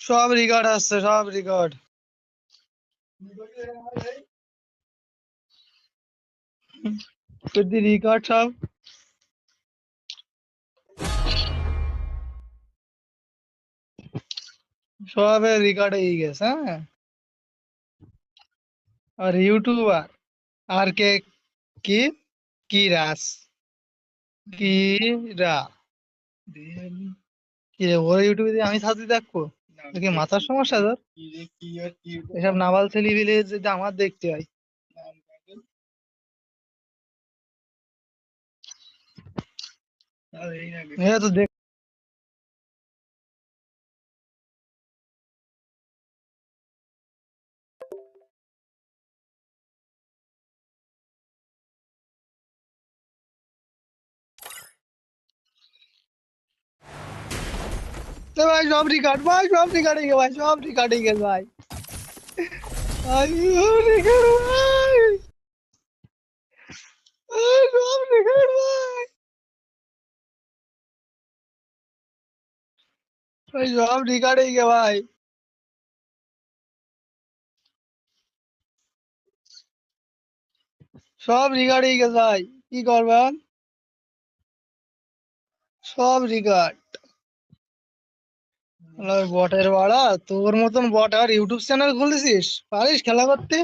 সব রেকর্ড আসছে, সব রেকর্ড। যদি রেকর্ড সব সব রেকর্ড হয়ে গেছে। হ্যাঁ, আর ইউটিউবার আর কে কি কি রাস কি রা কি রে, ওর ইউটিউবে দিয়ে আমি সাথে দেখবো? তোর কি মাথার সমস্যা তোর? এসব নাবাল ছেলে বিলে যদি আমার দেখতে হয়, এরা তো দেখ। তো ভাই সব রেকর্ড, ভাই সব রেকর্ডিং, ভাই সব রেকর্ডিং ভাই। ভাই সব রেকর্ড ভাই, ভাই সব রেকর্ড ভাই, ভাই সব রেকর্ডিং ভাই। সব রেকর্ডিং ভাই, কি করবেন? সব রেকর্ড। বটের বাড়া, তোর মতন বট আর ইউটিউব চ্যানেল খুলেছিস? পারিস খেলা করতে?